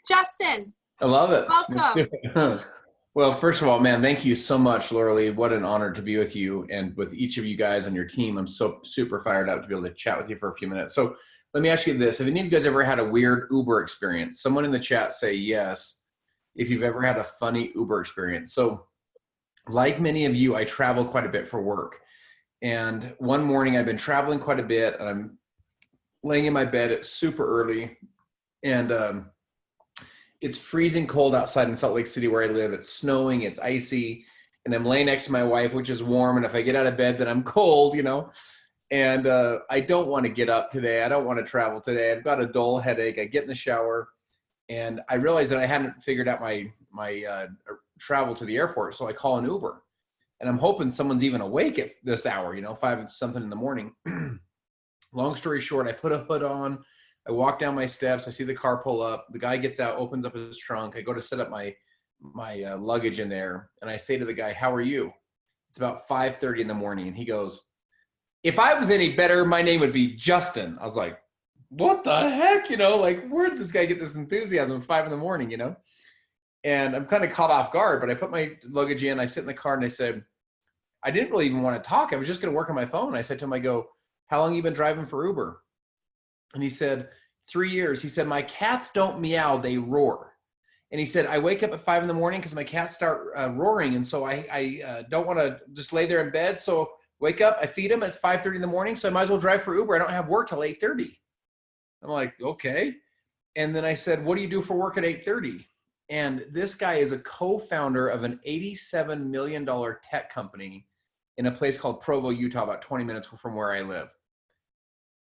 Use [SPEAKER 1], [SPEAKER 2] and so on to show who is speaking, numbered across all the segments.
[SPEAKER 1] Justin,
[SPEAKER 2] I love it.
[SPEAKER 1] welcome.
[SPEAKER 2] Well, first of all, man, thank you so much, Laura Lee. What an honor to be with you and with each of you guys on your team. I'm so super fired up to be able to chat with you for a few minutes. So let me ask you this. Have any of you guys ever had a weird Uber experience? Someone in the chat say yes if you've ever had a funny Uber experience. So like many of you, I travel quite a bit for work. And one morning I've been traveling quite a bit and I'm laying in my bed. It's super early and it's freezing cold outside in Salt Lake City where I live. It's snowing, it's icy, and I'm laying next to my wife, which is warm. And if I get out of bed, then I'm cold, And I don't want to get up today. I don't want to travel today. I've got a dull headache. I get in the shower, and I realize that I hadn't figured out my travel to the airport. So I call an Uber, and I'm hoping someone's even awake at this hour, 5 something in the morning. Long story short, I put a hood on. I walk down my steps. I see the car pull up. The guy gets out, opens up his trunk. I go to set up my luggage in there, and I say to the guy, "How are you?" It's about 5:30 in the morning, and he goes, "If I was any better, my name would be Justin." I was like, "What the heck?" Where did this guy get this enthusiasm at 5 in the morning? And I'm kind of caught off guard. But I put my luggage in. I sit in the car, and I said, I didn't really even want to talk. I was just going to work on my phone. I said to him, I go, "How long have you been driving for Uber?" And he said, 3 years. He said, "My cats don't meow, they roar." And he said, "I wake up at 5 in the morning because my cats start roaring. And so I don't want to just lay there in bed. So wake up, I feed them. It's 5:30 in the morning. So I might as well drive for Uber. I don't have work till 8:30. I'm like, okay. And then I said, "What do you do for work at 8:30? And this guy is a co-founder of an $87 million tech company in a place called Provo, Utah, about 20 minutes from where I live.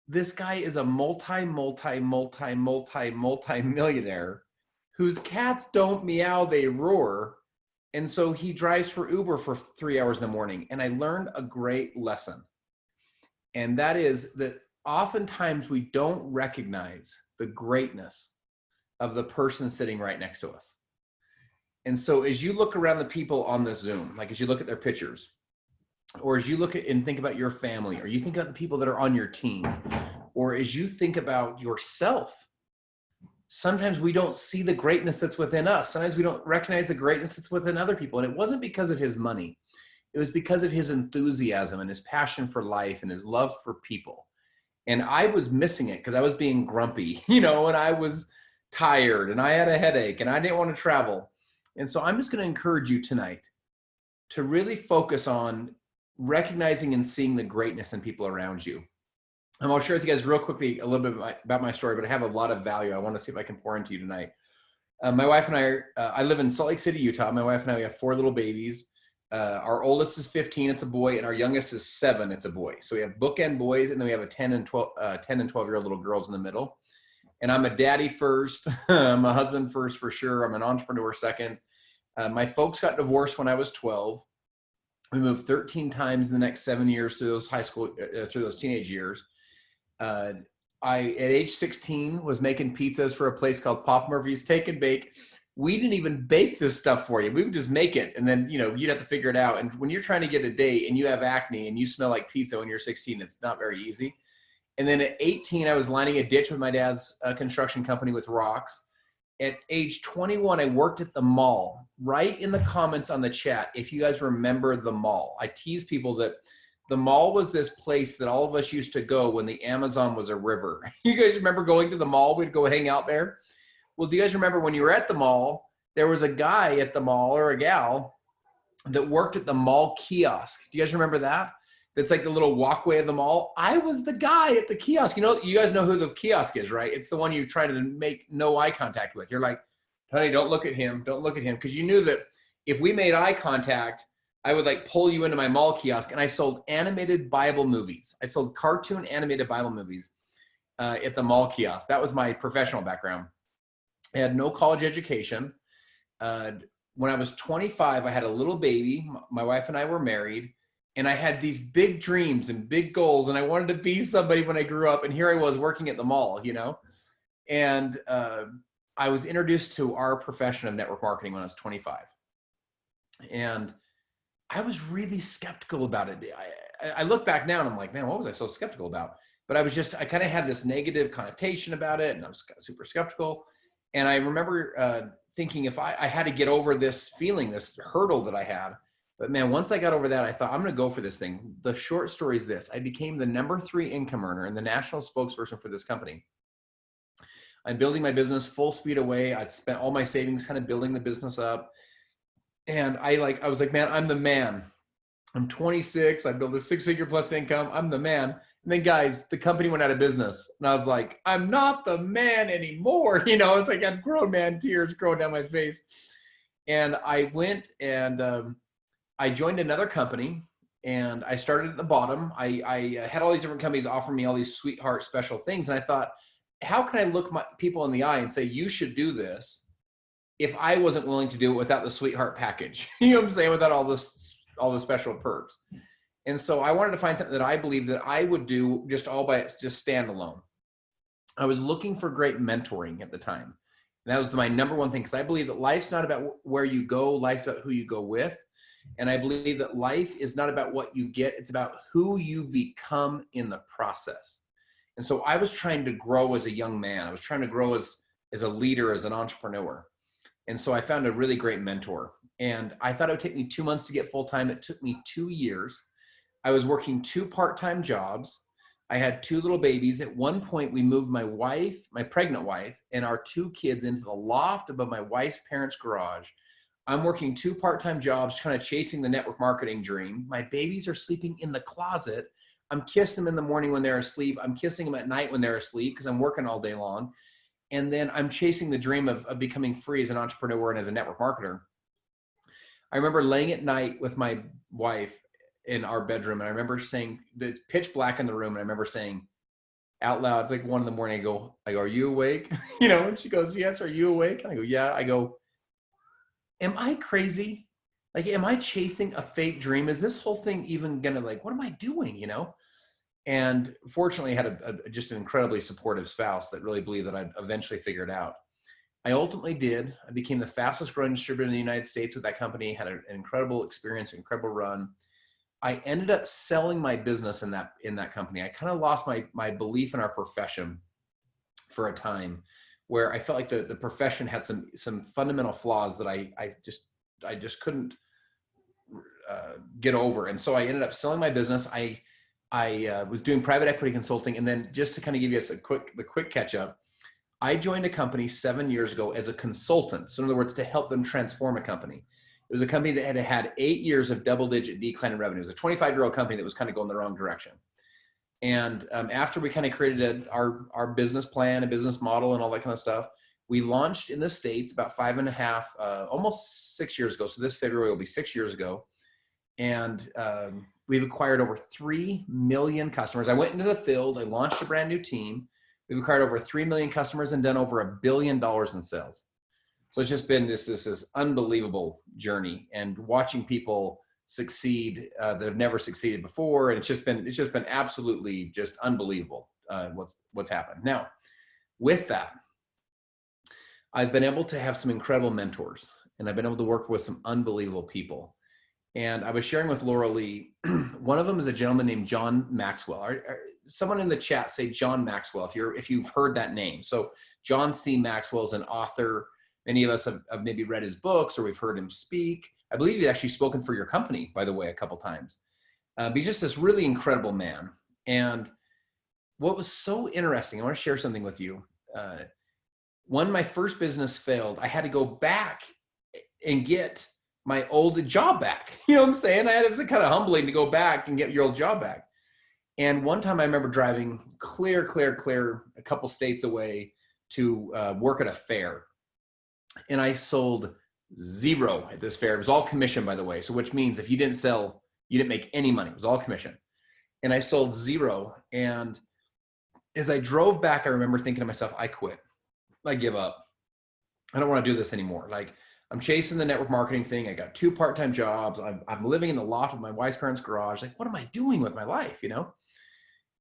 [SPEAKER 2] This guy is a multi-millionaire whose cats don't meow, they roar. And so he drives for Uber for 3 hours in the morning. And I learned a great lesson. And that is that oftentimes we don't recognize the greatness of the person sitting right next to us. And so as you look around the people on this Zoom, like as you look at their pictures, or as you look at and think about your family, or you think about the people that are on your team, or as you think about yourself, sometimes we don't see the greatness that's within us. Sometimes we don't recognize the greatness that's within other people. And it wasn't because of his money. It was because of his enthusiasm and his passion for life and his love for people. And I was missing it because I was being grumpy, and I was tired and I had a headache and I didn't want to travel. And so I'm just going to encourage you tonight to really focus on recognizing and seeing the greatness in people around you. And I'll share with you guys real quickly a little bit about my story, but I have a lot of value I want to see if I can pour into you tonight. My wife and I live in Salt Lake City, Utah. My wife and I, we have 4 little babies. Our oldest is 15, it's a boy, and our youngest is 7, it's a boy. So we have bookend boys, and then we have a 10 and 12-year-old little girls in the middle. And I'm a daddy first. I'm a husband first for sure. I'm an entrepreneur second. My folks got divorced when I was 12. We moved 13 times in the next 7 years through those through those teenage years. I, at age 16, was making pizzas for a place called Pop Murphy's Take and Bake. We didn't even bake this stuff for you. We would just make it. And then, you'd have to figure it out. And when you're trying to get a date and you have acne and you smell like pizza when you're 16, it's not very easy. And then at 18, I was lining a ditch with my dad's construction company with rocks. At age 21, I worked at the mall. Write in the comments on the chat if you guys remember the mall. I tease people that the mall was this place that all of us used to go when the Amazon was a river. You guys remember going to the mall? We'd go hang out there. Well, do you guys remember when you were at the mall, there was a guy at the mall or a gal that worked at the mall kiosk? Do you guys remember that? That's like the little walkway of the mall. I was the guy at the kiosk. You guys know who the kiosk is, right? It's the one you try to make no eye contact with. You're like, honey, don't look at him. Don't look at him. Because you knew that if we made eye contact, I would like pull you into my mall kiosk. And I sold animated Bible movies. I sold cartoon animated Bible movies at the mall kiosk. That was my professional background. I had no college education. When I was 25, I had a little baby. My wife and I were married. And I had these big dreams and big goals, and I wanted to be somebody when I grew up. And here I was working at the mall, And I was introduced to our profession of network marketing when I was 25. And I was really skeptical about it. I look back now and I'm like, man, what was I so skeptical about? But I kind of had this negative connotation about it, and I was super skeptical. And I remember thinking if I had to get over this feeling, this hurdle that I had. But man, once I got over that, I thought, I'm going to go for this thing. The short story is this. I became the #3 income earner and the national spokesperson for this company. I'm building my business full speed away. I'd spent all my savings kind of building the business up. And I was like, man, I'm the man. I'm 26. I built a 6-figure plus income. I'm the man. And then guys, the company went out of business. And I was like, I'm not the man anymore. You know, it's like I had grown man tears growing down my face. And I went and I joined another company and I started at the bottom. I had all these different companies offer me all these sweetheart special things. And I thought, how can I look people in the eye and say, you should do this if I wasn't willing to do it without the sweetheart package? You know what I'm saying? Without all the special perks. And so I wanted to find something that I believed that I would do just stand alone. I was looking for great mentoring at the time. And that was my #1 thing, because I believe that life's not about where you go, life's about who you go with. And I believe that life is not about what you get, it's about who you become in the process. And so I was trying to grow as a young man. I was trying to grow as a leader, as an entrepreneur. And so I found a really great mentor. And I thought it would take me 2 months to get full-time. It took me 2 years. I was working 2 part-time jobs. I had 2 little babies. At one point, we moved my wife, my pregnant wife, and our 2 kids into the loft above my wife's parents' garage. I'm working 2 part-time jobs, kind of chasing the network marketing dream. My babies are sleeping in the closet. I'm kissing them in the morning when they're asleep. I'm kissing them at night when they're asleep because I'm working all day long. And then I'm chasing the dream of becoming free as an entrepreneur and as a network marketer. I remember laying at night with my wife in our bedroom, and I remember saying, it's pitch black in the room, and I remember saying out loud, it's like 1 in the morning, I go, are you awake? You know, and she goes, yes, are you awake? And I go, yeah. I go, am I crazy? Like, am I chasing a fake dream? Is this whole thing even gonna, like, what am I doing, you know? And fortunately, I had just an incredibly supportive spouse that really believed that I'd eventually figure it out. I ultimately did. I became the fastest growing distributor in the United States with that company, had an incredible experience, incredible run. I ended up selling my business in that company. I kind of lost my belief in our profession for a time, where I felt like the profession had some fundamental flaws that I just couldn't get over. And so I ended up selling my business. I was doing private equity consulting. And then just to kind of give you the quick catch up, I joined a company 7 years ago as a consultant. So in other words, to help them transform a company. It was a company that had 8 years of double-digit decline in revenue. It was a 25-year-old company that was kind of going the wrong direction. And after we kind of created our business plan, a business model, and all that kind of stuff, we launched in the States about 5.5, almost 6 years ago. So this February will be 6 years ago. And we've acquired over 3 million customers. I went into the field. I launched a brand new team. We've acquired over 3 million customers and done over $1 billion in sales. So it's just been this unbelievable journey, and watching people succeed that have never succeeded before. And it's just been absolutely just unbelievable what's happened. Now, with that, I've been able to have some incredible mentors, and I've been able to work with some unbelievable people. And I was sharing with Laura Lee, one of them is a gentleman named John Maxwell. Someone in the chat say John Maxwell if you've heard that name. So John C. Maxwell is an author. Many of us have maybe read his books, or we've heard him speak. I believe he's actually spoken for your company, by the way, a couple times. But he's just this really incredible man. And what was so interesting, I want to share something with you. When my first business failed, I had to go back and get my old job back. You know what I'm saying? It was kind of humbling to go back and get your old job back. And one time I remember driving clear, a couple states away to work at a fair. And I sold 0 at this fair. It was all commission, by the way. So which means if you didn't sell, you didn't make any money. It was all commission. And I sold 0. And as I drove back, I remember thinking to myself, I quit. I give up. I don't want to do this anymore. Like, I'm chasing the network marketing thing. I got 2 part-time jobs. I'm living in the loft of my wife's parents' garage. Like, what am I doing with my life, you know?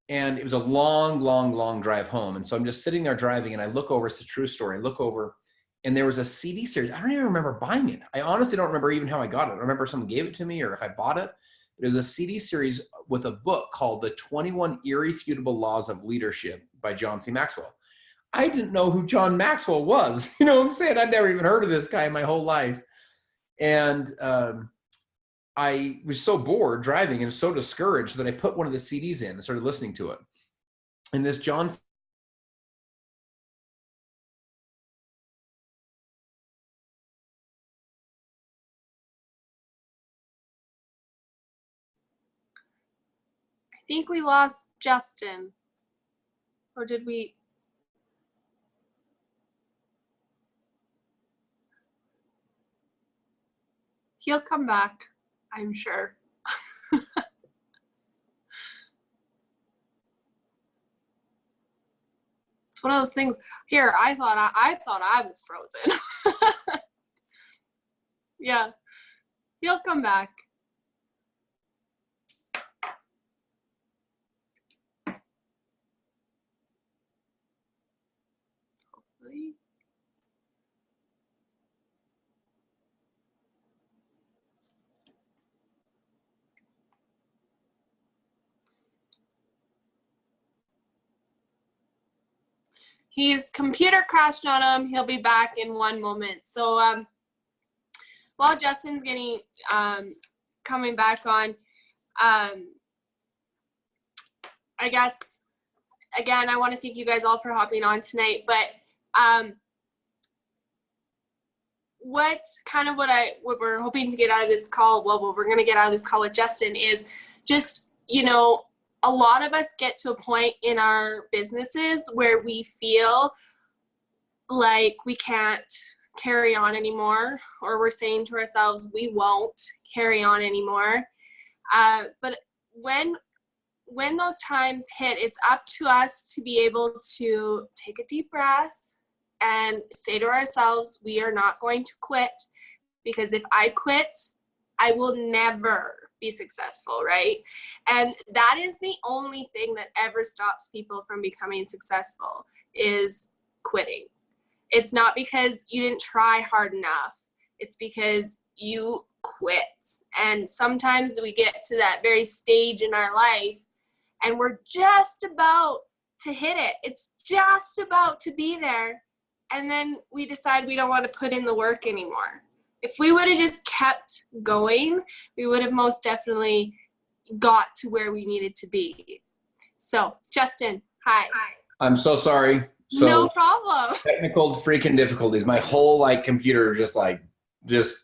[SPEAKER 2] And it was a long drive home. And so I'm just sitting there driving, and I look over, it's a true story. I look over, and there was a CD series. I don't even remember buying it. I honestly don't remember even how I got it. I don't remember if someone gave it to me or if I bought it. But it was a CD series with a book called The 21 Irrefutable Laws of Leadership by John C. Maxwell. I didn't know who John Maxwell was. You know what I'm saying? I'd never even heard of this guy in my whole life. And I was so bored driving and so discouraged that I put one of the CDs in and started listening to it. And this John
[SPEAKER 1] I think we lost Justin. Or did we? He'll come back, I'm sure. It's one of those things. Here, I thought I was frozen. Yeah, he'll come back. Hopefully. His computer crashed on him. He'll be back in one moment. So while Justin's getting coming back on, I guess again I want to thank you guys all for hopping on tonight. But what we're hoping to get out of this call, well, what we're going to get out of this call with Justin is just, you know, a lot of us get to a point in our businesses where we feel like we can't carry on anymore, or we're saying to ourselves we won't carry on anymore. But when those times hit, it's up to us to be able to take a deep breath and say to ourselves, we are not going to quit, because if I quit, I will never be successful, right? And that is the only thing that ever stops people from becoming successful, is quitting. It's not because you didn't try hard enough. It's because you quit. And sometimes we get to that very stage in our life and we're just about to hit it. It's just about to be there. And then we decide we don't want to put in the work anymore. If we would have just kept going, we would have most definitely got to where we needed to be. So, Justin, hi.
[SPEAKER 2] I'm so sorry. So
[SPEAKER 1] no problem.
[SPEAKER 2] Technical freaking difficulties. My whole computer just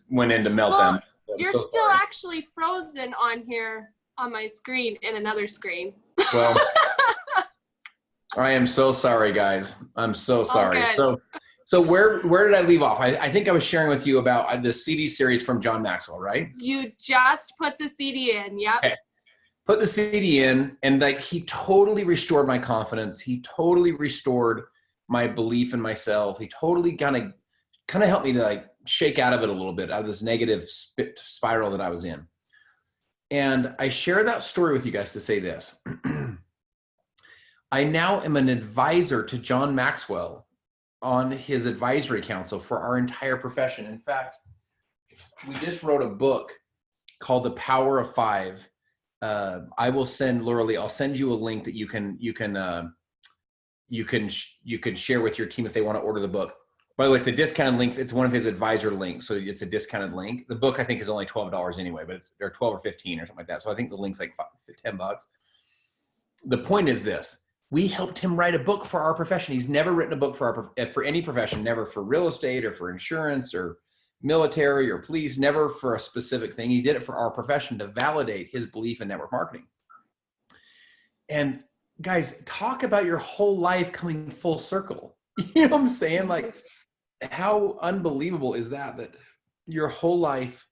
[SPEAKER 2] went into meltdown.
[SPEAKER 1] Well, you're so still sorry. Actually frozen on here on my screen in another screen.
[SPEAKER 2] Well, I am so sorry, guys. I'm so sorry. So where did I leave off? I think I was sharing with you about the CD series from John Maxwell, right?
[SPEAKER 1] You just put the CD in, yep.
[SPEAKER 2] Okay. Put the CD in, and he totally restored my confidence. He totally restored my belief in myself. He totally kind of helped me to shake out of it a little bit, out of this negative spiral that I was in. And I share that story with you guys to say this. I now am an advisor to John Maxwell on his advisory council for our entire profession. In fact, we just wrote a book called The Power of Five. I will send Lauralee, I'll send you a link that you can share with your team if they want to order the book. By the way, it's a discounted link. It's one of his advisor links, so it's a discounted link. The book I think is only $12 anyway, but they're 12 or 15 or something like that. So I think the link's like $10. The point is this: we helped him write a book for our profession. He's never written a book for any profession, never for real estate or for insurance or military or police, never for a specific thing. He did it for our profession to validate his belief in network marketing. And guys, talk about your whole life coming full circle. You know what I'm saying? How unbelievable is that your whole life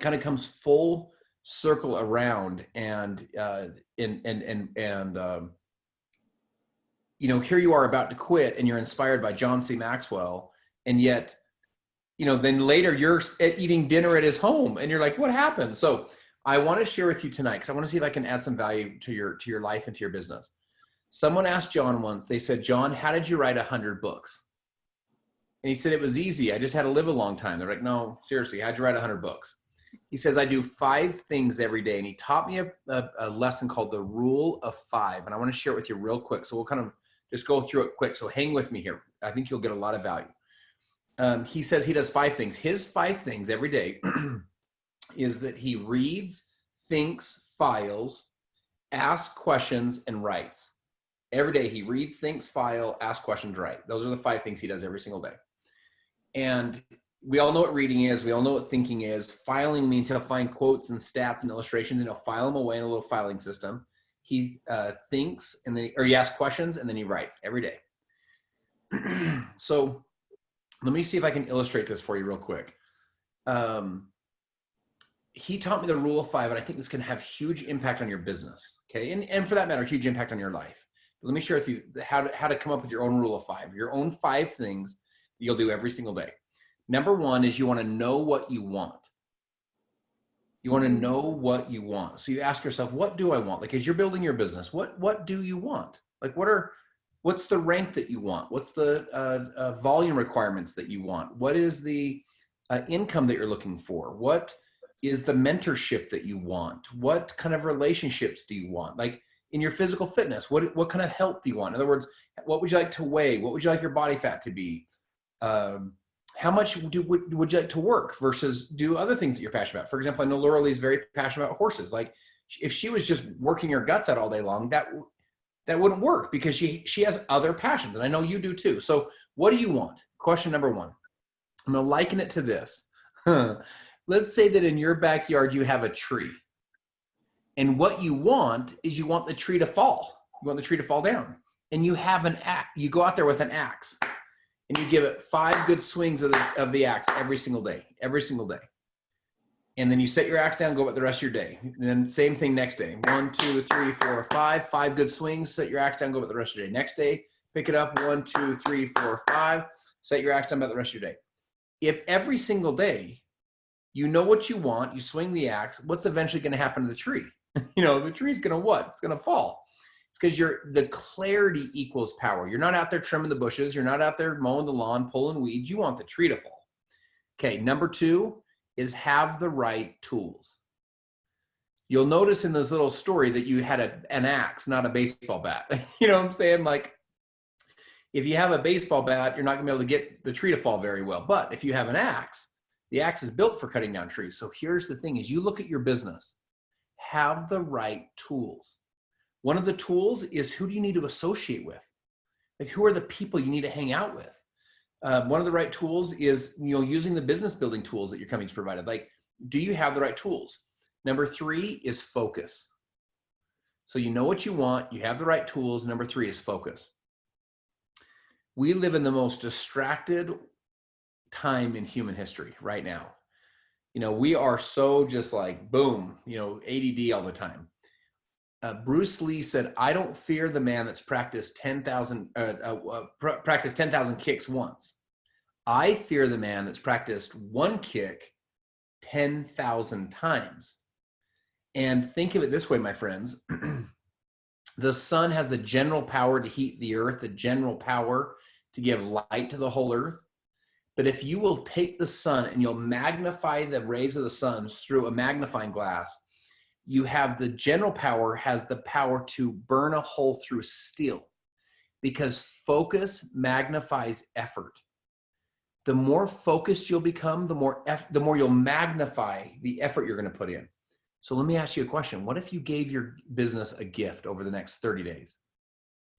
[SPEAKER 2] kind of comes full circle around, and here you are about to quit, and you're inspired by John C. Maxwell, and yet, then later you're eating dinner at his home, and you're like, what happened? So I want to share with you tonight, because I want to see if I can add some value to your life and to your business. Someone asked John once, they said, John, how did you write 100 books? And he said, it was easy. I just had to live a long time. They're like, no, seriously, how'd you write 100 books? He says, I do 5 things every day. And he taught me a lesson called the Rule of 5. And I want to share it with you real quick. So we'll kind of just go through it quick. So hang with me here. I think you'll get a lot of value. He says he does 5 things. His 5 things every day is that he reads, thinks, files, asks questions, and writes. Every day he reads, thinks, file, asks questions, write. Those are the 5 things he does every single day. And we all know what reading is. We all know what thinking is. Filing means he'll find quotes and stats and illustrations, and he'll file them away in a little filing system. He thinks, and then he asks questions, and then he writes every day. So let me see if I can illustrate this for you real quick. He taught me the rule of 5, and I think this can have huge impact on your business. Okay, and for that matter, huge impact on your life. But let me share with you how to come up with your own rule of 5, your own 5 things that you'll do every single day. Number 1 is you want to know what you want. You want to know what you want. So you ask yourself, what do I want? Like, as you're building your business, what do you want? Like, what's the rank that you want? What's the volume requirements that you want? What is the income that you're looking for? What is the mentorship that you want? What kind of relationships do you want? Like in your physical fitness, what kind of health do you want? In other words, what would you like to weigh? What would you like your body fat to be? How much would you like to work versus do other things that you're passionate about? For example, I know Laura Lee's very passionate about horses. Like if she was just working her guts out all day long, that wouldn't work because she has other passions. And I know you do too. So what do you want? Question number 1. I'm going to liken it to this. Let's say that in your backyard, you have a tree. And what you want is you want the tree to fall. You want the tree to fall down. And you have an axe. You go out there with an axe and you give it 5 good swings of the axe every single day. And then you set your axe down, go about the rest of your day. And then same thing next day. 1, 2, 3, 4, 5. 5 good swings, set your axe down, go about the rest of your day. Next day, pick it up. 1, 2, 3, 4, 5. Set your axe down about the rest of your day. If every single day you know what you want, you swing the axe, what's eventually going to happen to the tree? The tree's going to what? It's going to fall. It's because the clarity equals power. You're not out there trimming the bushes. You're not out there mowing the lawn, pulling weeds. You want the tree to fall. Okay, number 2 is have the right tools. You'll notice in this little story that you had an axe, not a baseball bat. You know what I'm saying? Like, if you have a baseball bat, you're not going to be able to get the tree to fall very well. But if you have an axe, the axe is built for cutting down trees. So here's the thing is you look at your business, have the right tools. One of the tools is who do you need to associate with? Like who are the people you need to hang out with? One of the right tools is, using the business building tools that your company's provided. Like, do you have the right tools? Number 3 is focus. So you know what you want, you have the right tools. Number 3 is focus. We live in the most distracted time in human history right now. We are so just like, boom, ADD all the time. Bruce Lee said, I don't fear the man that's practiced 10,000 kicks once. I fear the man that's practiced one kick 10,000 times. And think of it this way, my friends. The sun has the general power to heat the earth, the general power to give light to the whole earth. But if you will take the sun and you'll magnify the rays of the sun through a magnifying glass, you have the general power has the power to burn a hole through steel, because focus magnifies effort. The more focused you'll become, the more you'll magnify the effort you're going to put in. So let me ask you a question. What if you gave your business a gift over the next 30 days?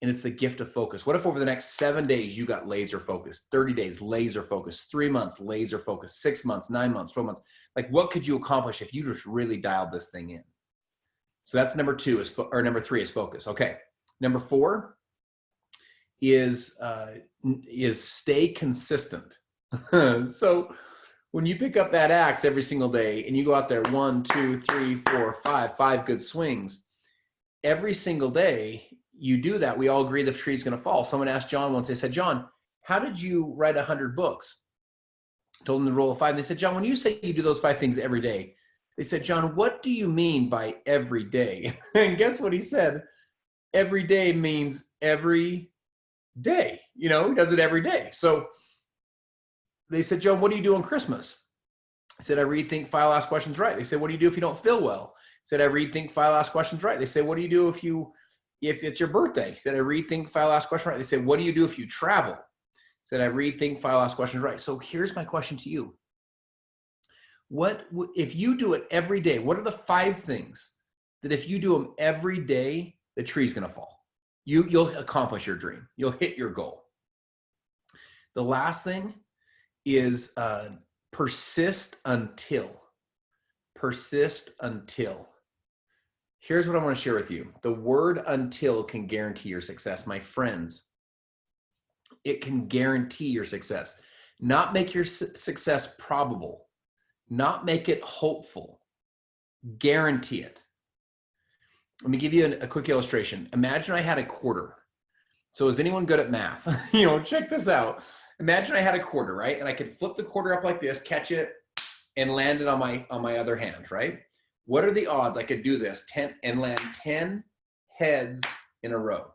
[SPEAKER 2] And it's the gift of focus. What if over the next 7 days, you got laser focused, 30 days, laser focused, 3 months, laser focused, 6 months, 9 months, 12 months? Like, what could you accomplish if you just really dialed this thing in? So that's number 3 is focus. Okay. Number 4 is stay consistent. So when you pick up that axe every single day and you go out there 1, 2, 3, 4, 5 good swings every single day, you do that, we all agree the tree's going to fall. Someone asked John once, they said, John, how did you write 100 books? I told them the rule of 5. And they said, John, when you say you do those 5 things every day, they said, John, what do you mean by every day? And guess what he said? Every day means every day. He does it every day. So they said, John, what do you do on Christmas? I said, I read, think, file, ask questions, right. They said, what do you do if you don't feel well? I said, I read, think, file, ask questions, right. They said, what do you do if you if it's your birthday. He said, I read, think, file, ask question right. They said, what do you do if you travel? He said, I read, think, file, ask questions right. So here's my question to you. What, if you do it every day, what are the 5 things that if you do them every day, the tree's going to fall? You'll accomplish your dream. You'll hit your goal. The last thing is persist until. Persist until. Here's what I want to share with you. The word until can guarantee your success. My friends, it can guarantee your success. Not make your success probable. Not make it hopeful. Guarantee it. Let me give you a quick illustration. Imagine I had a quarter. So is anyone good at math? Check this out. Imagine I had a quarter, right? And I could flip the quarter up like this, catch it, and land it on my other hand, right? What are the odds I could do this 10 and land 10 heads in a row?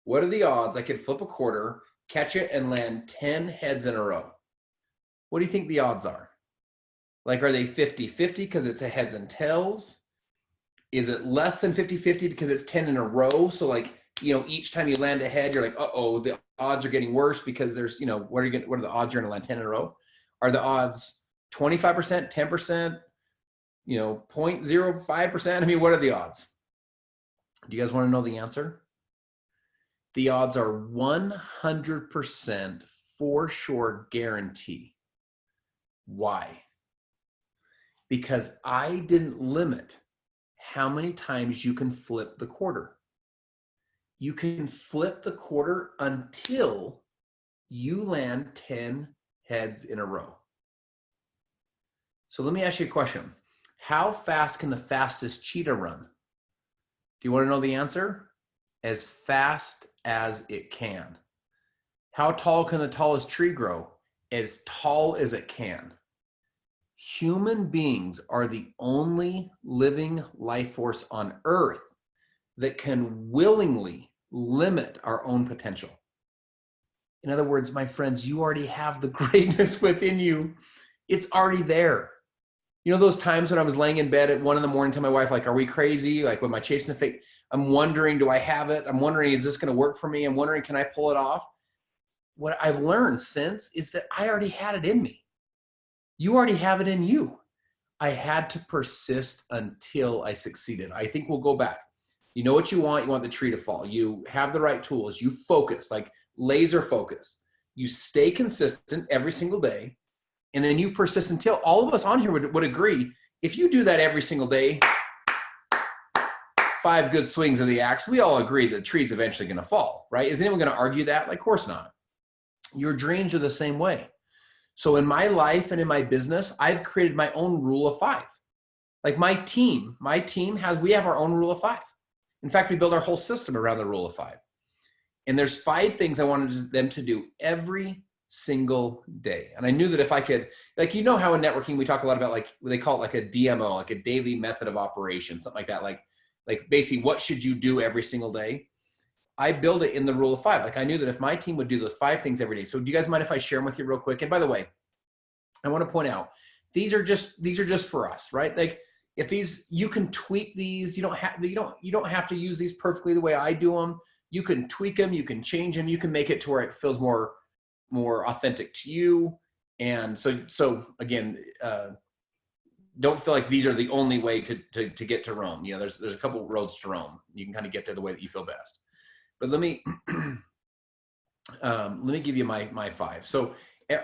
[SPEAKER 2] What are the odds I could flip a quarter, catch it, and land 10 heads in a row? What do you think the odds are? Like, are they 50-50 because it's a heads and tails? Is it less than 50-50 because it's 10 in a row? So like, each time you land a head, you're like, uh-oh, the odds are getting worse because there's, what are the odds you're gonna land 10 in a row? Are the odds 25%, 10%, 0.05%? I mean, what are the odds? Do you guys want to know the answer? The odds are 100% for sure guarantee. Why? Because I didn't limit how many times you can flip the quarter. You can flip the quarter until you land 10 heads in a row. So let me ask you a question. How fast can the fastest cheetah run? Do you want to know the answer? As fast as it can. How tall can the tallest tree grow? As tall as it can. Human beings are the only living life force on earth that can willingly limit our own potential. In other words, my friends, you already have the greatness within you. It's already there. Those times when I was laying in bed at 1 a.m. to my wife, like, are we crazy? Like, am I chasing a fake? I'm wondering, do I have it? I'm wondering, is this going to work for me? I'm wondering, can I pull it off? What I've learned since is that I already had it in me. You already have it in you. I had to persist until I succeeded. I think we'll go back. You know what you want? You want the tree to fall. You have the right tools. You focus, like laser focus. You stay consistent every single day. And then you persist until. All of us on here would agree, if you do that every single day, 5 good swings of the axe, we all agree that the tree's eventually going to fall, right? Is anyone going to argue that? Like, of course not. Your dreams are the same way. So in my life and in my business, I've created my own rule of 5. Like my team we have our own rule of 5. In fact, we build our whole system around the rule of 5. And there's 5 things I wanted them to do every single day. And I knew that if I could, like, how in networking, we talk a lot about, like, they call it like a DMO, like a daily method of operation, something like that. Like basically what should you do every single day? I build it in the rule of 5. Like I knew that if my team would do those 5 things every day. So do you guys mind if I share them with you real quick? And by the way, I want to point out, these are just for us, right? Like if these, you can tweak these, you don't have to use these perfectly the way I do them. You can tweak them, you can change them, you can make it to where it feels more authentic to you. And so again, don't feel like these are the only way to get to Rome. There's a couple roads to Rome. You can kind of get there the way that you feel best. But let me give you my 5. So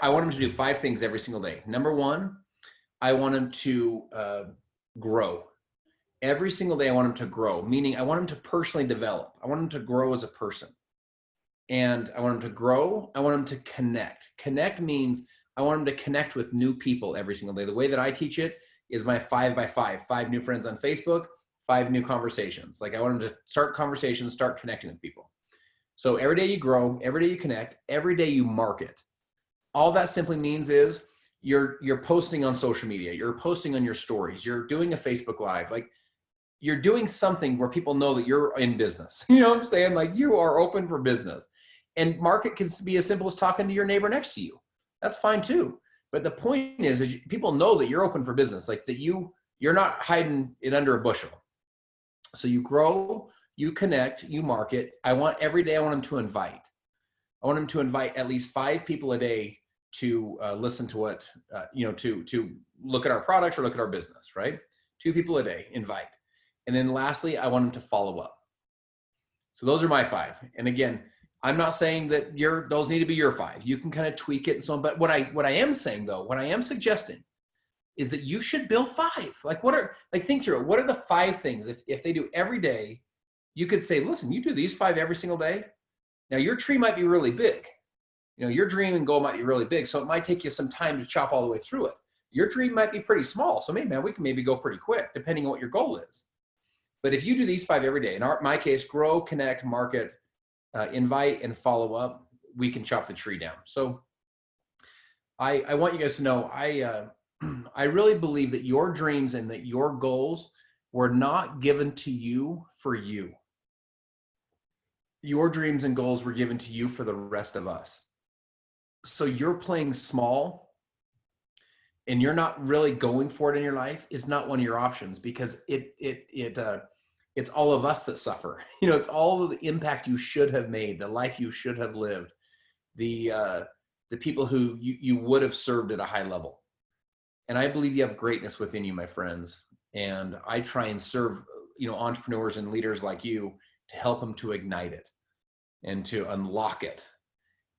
[SPEAKER 2] I want them to do 5 things every single day. Number 1, I want them to grow. Every single day I want them to grow, meaning I want them to personally develop. I want them to grow as a person. And I want them to grow. I want them to connect. Connect means I want them to connect with new people every single day. The way that I teach it is my 5x5, 5 new friends on Facebook, 5 new conversations. Like I want them to start conversations, start connecting with people. So every day you grow, every day you connect, every day you market. All that simply means is you're posting on social media, you're posting on your stories, you're doing a Facebook Live, like you're doing something where people know that you're in business. You know what I'm saying? Like you are open for business. And market can be as simple as talking to your neighbor next to you. That's fine too. But the point is people know that you're open for business, like that you're not hiding it under a bushel. So you grow, you connect, you market. Every day I want them to invite. I want them to invite at least 5 people a day to listen to what, to look at our products or look at our business, right? 2 people a day, invite. And then lastly, I want them to follow up. So those are my 5. And again, I'm not saying that those need to be your 5. You can kind of tweak it and so on. But what I am saying though, what I am suggesting is that you should build 5. Think through it. What are the 5 things if they do every day, you could say, listen, you do these 5 every single day. Now your tree might be really big. Your dream and goal might be really big. So it might take you some time to chop all the way through it. Your dream might be pretty small. So maybe, man, we can maybe go pretty quick depending on what your goal is. But if you do these 5 every day, in my case, grow, connect, market, invite, and follow up, we can chop the tree down. So I want you guys to know, I really believe that your dreams and that your goals were not given to you for you. Your dreams and goals were given to you for the rest of us. So you're playing small and you're not really going for it in your life is not one of your options, because it's all of us that suffer. It's all of the impact you should have made, the life you should have lived, the people who you would have served at a high level. And I believe you have greatness within you, my friends. And I try and serve, entrepreneurs and leaders like you to help them to ignite it and to unlock it.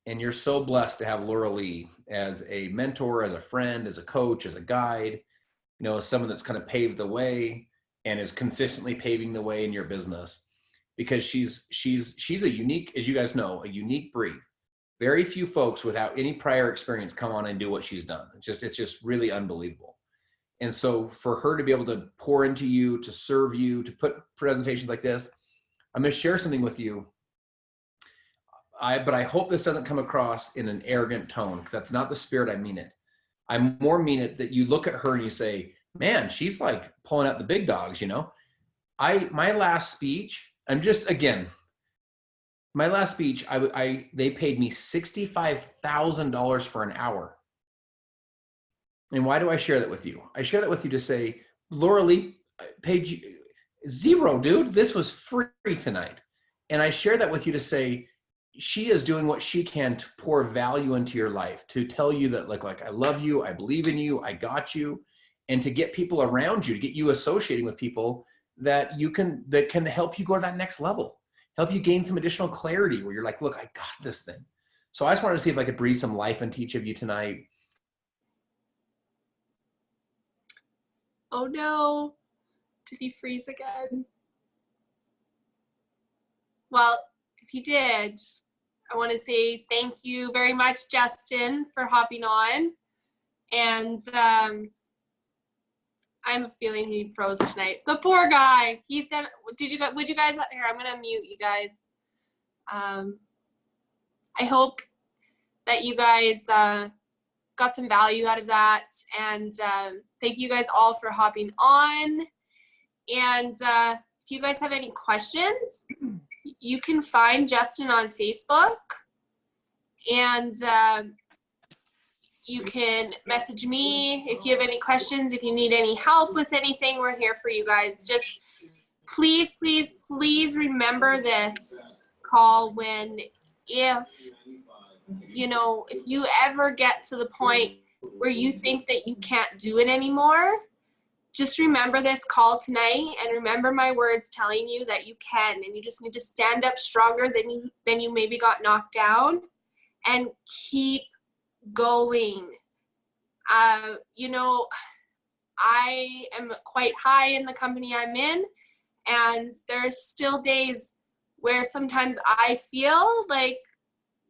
[SPEAKER 2] And you're so blessed to have Laura Lee as a mentor, as a friend, as a coach, as a guide, as someone that's kind of paved the way and is consistently paving the way in your business, because she's a unique, as you guys know, a unique breed. Very few folks without any prior experience come on and do what she's done. It's just really unbelievable. And so for her to be able to pour into you, to serve you, to put presentations like this, I'm going to share something with you. But I hope this doesn't come across in an arrogant tone, because that's not the spirit I mean it. I more mean it that you look at her and you say, man, she's like pulling out the big dogs, my last speech, my last speech, they paid me $65,000 for an hour. And why do I share that with you? I share that with you to say, Laura Lee paid you $0, dude. This was free tonight. And I share that with you to say, she is doing what she can to pour value into your life, to tell you that like, I love you, I believe in you, I got you, and to get people around you, to get you associating with people that can help you go to that next level, help you gain some additional clarity where you're like, look, I got this thing. So I just wanted to see if I could breathe some life into each of you tonight.
[SPEAKER 1] Oh no, did he freeze again? Well, if he did, I want to say thank you very much, Justin, for hopping on. And I have a feeling he froze tonight. The poor guy. He's done. Would you guys? Here, I'm gonna mute you guys. I hope that you guys got some value out of that, and thank you guys all for hopping on. And if you guys have any questions, you can find Justin on Facebook, and you can message me if you have any questions. If you need any help with anything, we're here for you guys. Just please, please, please remember this call if you ever get to the point where you think that you can't do it anymore, just remember this call tonight and remember my words telling you that you can, and you just need to stand up stronger than you maybe got knocked down and keep going. I am quite high in the company I'm in, and there's still days where sometimes I feel like,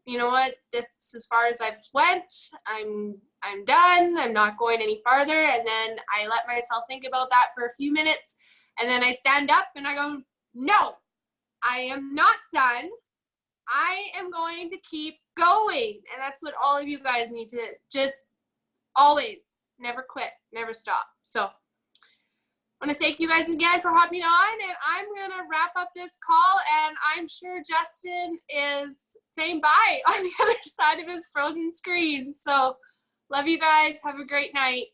[SPEAKER 1] you know what, this is as far as I've went. I'm done. I'm not going any farther. And then I let myself think about that for a few minutes, and then I stand up and I go, no, I am not done. I am going to keep going. And that's what all of you guys need to just always never quit, never stop. So I want to thank you guys again for hopping on, and I'm going to wrap up this call, and I'm sure Justin is saying bye on the other side of his frozen screen. So love you guys. Have a great night.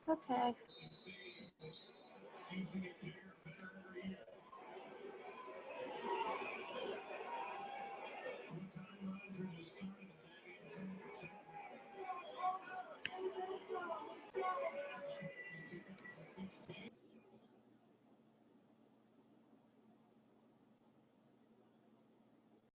[SPEAKER 1] Okay.